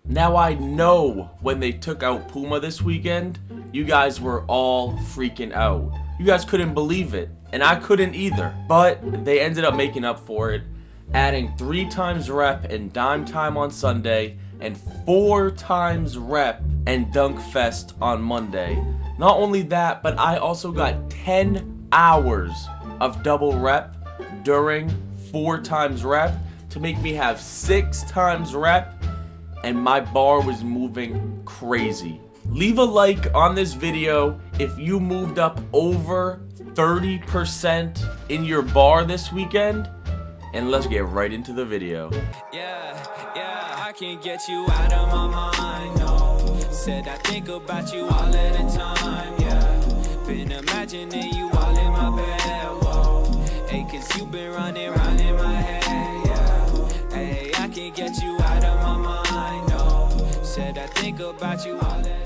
Now I know when they took out Puma this weekend, you guys were all freaking out. You guys couldn't believe it, and I couldn't either. But they ended up making up for it, adding 3 times rep and dime time on Sunday, and 4 times rep and dunk fest on Monday. Not only that, but I also got 10 hours of double rep during 4 times rep to make me have 6 times rep, and my bar was moving crazy. Leave a like on this video if you moved up over 30% in your bar this weekend, and let's get right into the video. Yeah, I can't get you out of my mind, no. Said I think about you all of the time, yeah. Been imagining you all in my bed, whoa. Hey, cause you been running round in my head, yeah. Hey, I can't get you out of my mind, no. Said I think about you all of the time.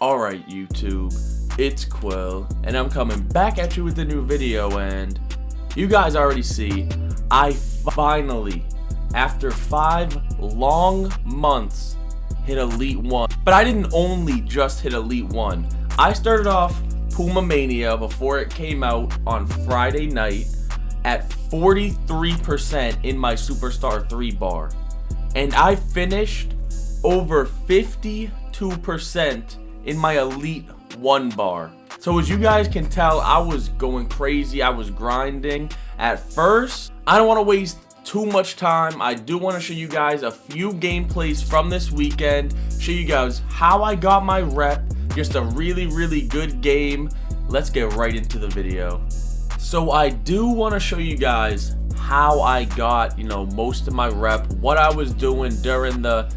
Alright YouTube, it's Quil, and I'm coming back at you with a new video, and you guys already see, I finally, after 5 long months, hit Elite 1. But I didn't only just hit Elite 1. I started off Puma Mania before it came out on Friday night at 43% in my Superstar 3 bar. And I finished over 52% in my Elite 1 bar. So as you guys can tell, I was going crazy, I was grinding. At first, I don't want to waste too much time. I do want to show you guys a few gameplays from this weekend, show you guys how I got my rep, just a really good game. Let's get right into the video. So I do want to show you guys how I got, most of my rep, what I was doing during the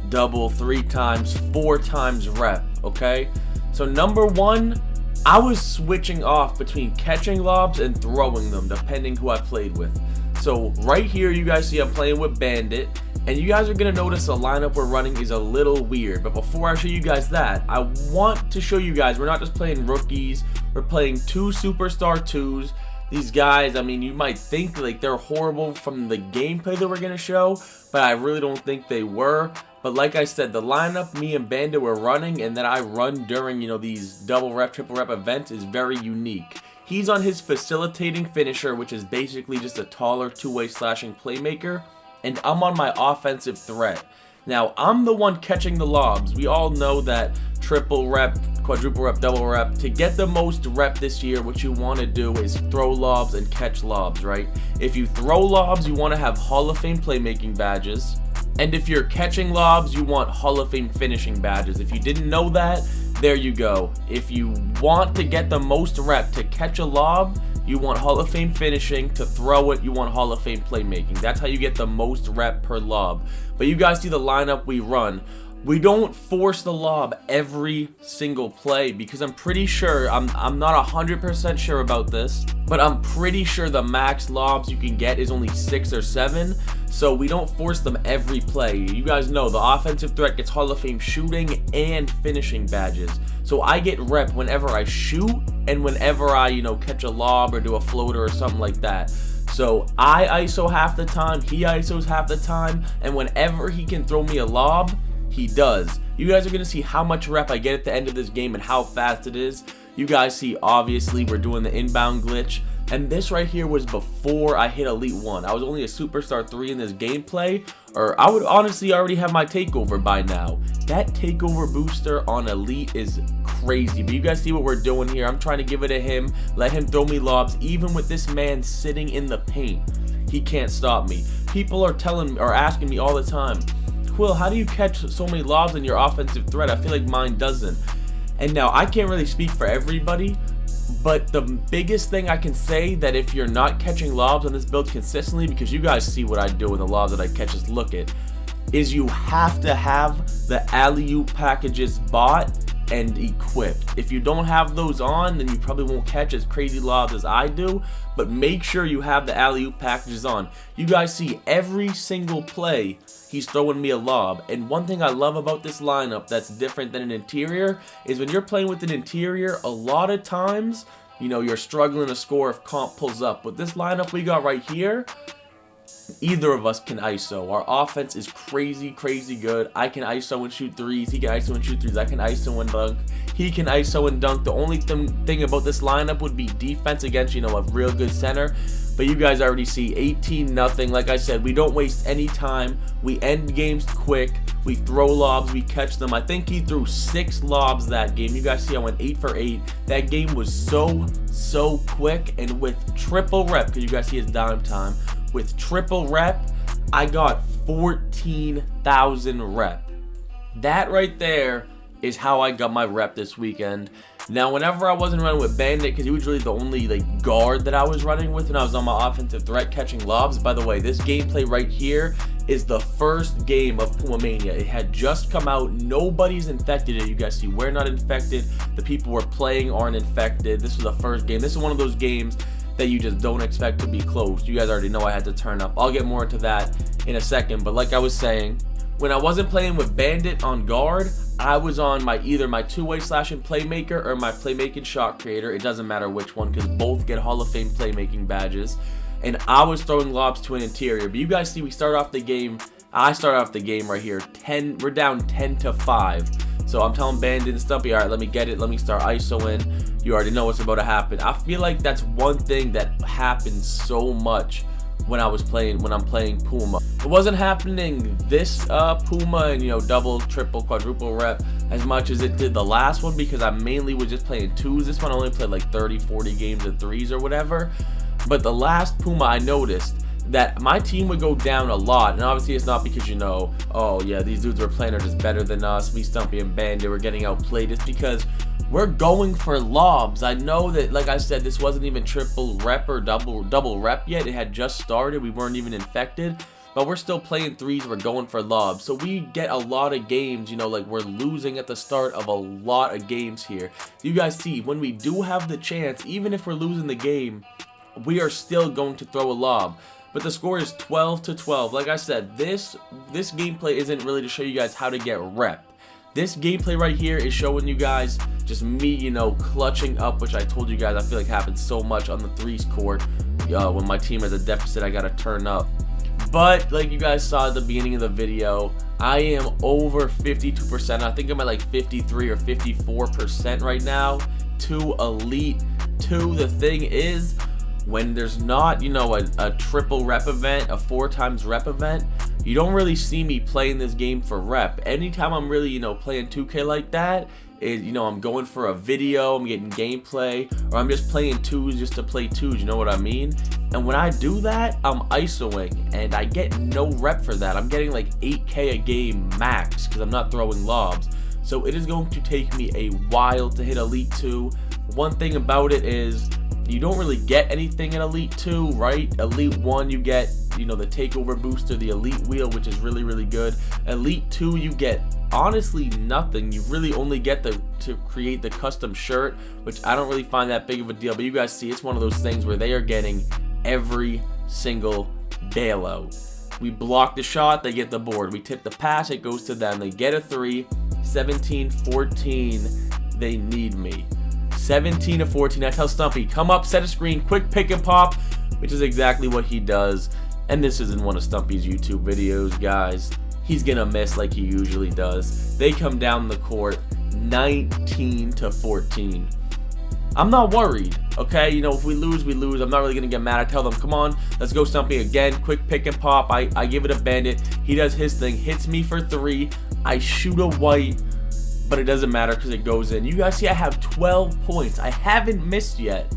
double, 3 times, 4 times rep, okay? So number 1, I was switching off between catching lobs and throwing them, depending who I played with. So right here, you guys see I'm playing with Bandit, and you guys are going to notice the lineup we're running is a little weird. But before I show you guys that, I want to show you guys we're not just playing rookies, we're playing 2 Superstar 2s. These guys, I mean, you might think like they're horrible from the gameplay that we're going to show, but I really don't think they were. But like I said, the lineup me and Bandit were running and that I run during, these double rep, triple rep events is very unique. He's on his facilitating finisher, which is basically just a taller 2-way slashing playmaker, and I'm on my offensive threat. Now, I'm the one catching the lobs. We all know that triple rep, quadruple rep, double rep. To get the most rep this year, what you want to do is throw lobs and catch lobs, right? If you throw lobs, you want to have Hall of Fame playmaking badges. And if you're catching lobs, you want Hall of Fame finishing badges. If you didn't know that, there you go. If you want to get the most rep to catch a lob, you want Hall of Fame finishing. To throw it, you want Hall of Fame playmaking. That's how you get the most rep per lob. But you guys see the lineup we run. We don't force the lob every single play because I'm pretty sure, I'm not 100% sure about this, but I'm pretty sure the max lobs you can get is only 6 or 7, so we don't force them every play. You guys know the offensive threat gets Hall of Fame shooting and finishing badges, so I get rep whenever I shoot and whenever I, catch a lob or do a floater or something like that. So I ISO half the time, he ISOs half the time, and whenever he can throw me a lob, he does. You guys are going to see how much rep I get at the end of this game and how fast it is. You guys see, obviously, we're doing the inbound glitch. And this right here was before I hit Elite 1. I was only a Superstar 3 in this gameplay, or I would honestly already have my takeover by now. That takeover booster on Elite is crazy. But you guys see what we're doing here. I'm trying to give it to him, let him throw me lobs, even with this man sitting in the paint. He can't stop me. People are asking me all the time, Quil, how do you catch so many lobs in your offensive threat? I feel like mine doesn't. And now, I can't really speak for everybody, but the biggest thing I can say that if you're not catching lobs on this build consistently, because you guys see what I do with the lobs that I catch, just look at, is you have to have the alley-oop packages bought and equipped. If you don't have those on, then you probably won't catch as crazy lobs as I do, but make sure you have the alley-oop packages on. You guys see every single play he's throwing me a lob. And one thing I love about this lineup that's different than an interior is when you're playing with an interior, a lot of times, you're struggling to score if comp pulls up. With this lineup we got right here, Either of us can ISO. Our offense is crazy, crazy good. I can ISO and shoot threes. He can ISO and shoot threes. I can ISO and dunk. He can ISO and dunk. The only thing about this lineup would be defense against, you know, a real good center. But you guys already see 18-0. Like I said, we don't waste any time. We end games quick. We throw lobs. We catch them. I think he threw 6 lobs that game. You guys see I went 8 for 8. That game was so quick. And with triple rep, because you guys see his dime time, with triple rep, I got 14,000 rep. That right there is how I got my rep this weekend. Now, whenever I wasn't running with Bandit, because he was really the only like guard that I was running with, and I was on my offensive threat catching lobs. By the way, this gameplay right here is the first game of Puma Mania. It had just come out. Nobody's infected it. You guys see we're not infected. The people we're playing aren't infected. This was the first game. This is one of those games that you just don't expect to be closed. You guys already know I had to turn up. I'll get more into that in a second. But like I was saying, when I wasn't playing with Bandit on guard, I was on either my two-way slashing playmaker or my playmaking shot creator. It doesn't matter which one, because both get Hall of Fame playmaking badges. And I was throwing lobs to an interior. But you guys see, we start off the game. I start off the game right here. We're down 10-5. So I'm telling Bandit and Stumpy, all right, let me get it. Let me start ISOing. You already know what's about to happen. I feel like that's one thing that happens so much when I'm playing Puma. It wasn't happening this Puma and, you know, double, triple, quadruple rep as much as it did the last one, because I mainly was just playing 2s. This one I only played like 30-40 games of 3s or whatever. But the last Puma, I noticed that my team would go down a lot, and obviously it's not because, you know, oh yeah, these dudes were playing are just better than us, me, Stumpy, and Bandit were getting outplayed. It's because we're going for lobs. I know that, like I said, this wasn't even triple rep or double rep yet. It had just started. We weren't even infected, but we're still playing 3s. We're going for lobs. So we get a lot of games, you know, like we're losing at the start of a lot of games here. You guys see, when we do have the chance, even if we're losing the game, we are still going to throw a lob. But the score is 12-12. Like I said, this gameplay isn't really to show you guys how to get rep. This gameplay right here is showing you guys just me, you know, clutching up, which I told you guys I feel like happens so much on the 3s court. When my team has a deficit, I gotta turn up. But like you guys saw at the beginning of the video, I am over 52%. I think I'm at like 53 or 54% right now to Elite 2. The thing is, when there's not, you know, a triple rep event, a 4 times rep event, you don't really see me playing this game for rep. Anytime I'm really, you know, playing 2K like that, you know, I'm going for a video, I'm getting gameplay, or I'm just playing 2s just to play 2s, you know what I mean? And when I do that, I'm ISOing, and I get no rep for that. I'm getting like 8K a game max, because I'm not throwing lobs. So it is going to take me a while to hit Elite 2. One thing about it is, you don't really get anything in Elite 2, right? Elite 1, you get, you know, the takeover booster, the Elite wheel, which is really, really good. Elite 2, you get honestly nothing. You really only get to create the custom shirt, which I don't really find that big of a deal. But you guys see, it's one of those things where they are getting every single bailout. We block the shot, they get the board. We tip the pass, it goes to them. They get a 3, 17-14, they need me. 17-14, I tell Stumpy, come up, set a screen, quick pick and pop, which is exactly what he does. And this isn't one of Stumpy's YouTube videos, guys. He's gonna miss like he usually does. They come down the court 19-14. I'm not worried, okay? You know, if we lose, we lose. I'm not really gonna get mad. I tell them, come on, let's go, Stumpy, again, quick pick and pop. I give it a Bandit. He does his thing, hits me for 3. I shoot a white, but it doesn't matter because it goes in. You guys see I have 12 points. I haven't missed yet,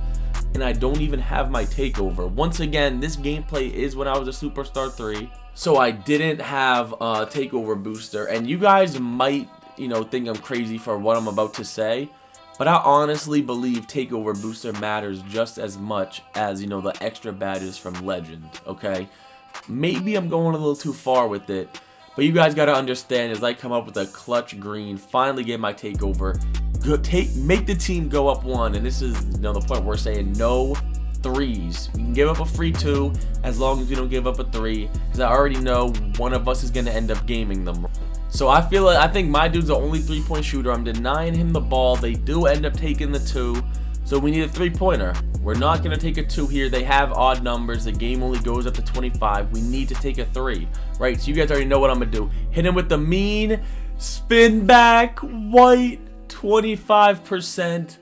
and I don't even have my takeover. Once again, this gameplay is when I was a Superstar 3, so I didn't have a takeover booster. And you guys might, you know, think I'm crazy for what I'm about to say, but I honestly believe takeover booster matters just as much as, you know, the extra badges from Legend, okay? Maybe I'm going a little too far with it, but you guys got to understand, as I come up with a clutch green, finally get my takeover, make the team go up 1, and this is, you know, the point where we're saying no 3s. We can give up a free 2 as long as we don't give up a 3, because I already know one of us is going to end up gaming them. So I think my dude's the only 3-point shooter. I'm denying him the ball. They do end up taking the 2. So we need a 3-pointer. We're not going to take a 2 here. They have odd numbers. The game only goes up to 25. We need to take a 3. Right, so you guys already know what I'm going to do. Hit him with the mean spin back white 25%.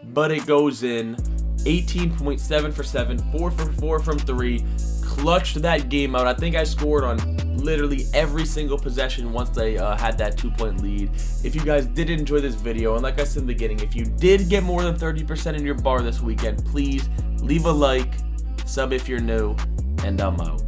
But it goes in. 18.7 for 7. 4 for 4 from 3. Clutched that game out. I think I scored on literally every single possession once they had that 2-point lead. If you guys did enjoy this video, and like I said in the beginning, if you did get more than 30% in your bar this weekend, please leave a like, sub if you're new, and I'm out.